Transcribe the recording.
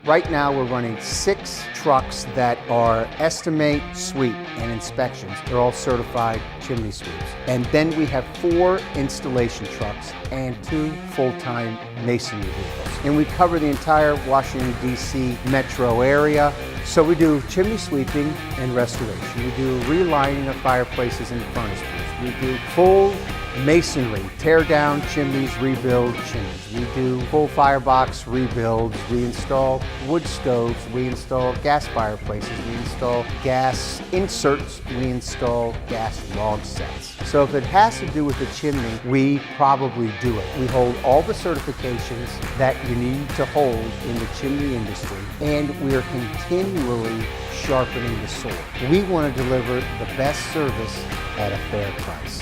Right now we're running 6 trucks that are estimate, sweep, and inspections. They're all certified chimney sweeps. And then we have 4 installation trucks and 2 full-time masonry vehicles. And we cover the entire Washington, D.C. metro area. So we do chimney sweeping and restoration. We do relining of fireplaces and furnaces. We do full masonry, tear down chimneys, rebuild chimneys. We do full firebox rebuilds. We install wood stoves. We install gas fireplaces. We install gas inserts. We install gas log sets. So if it has to do with the chimney, we probably do it. We hold all the certifications that you need to hold in the chimney industry, and we are continually sharpening the sword. We want to deliver the best service at a fair price.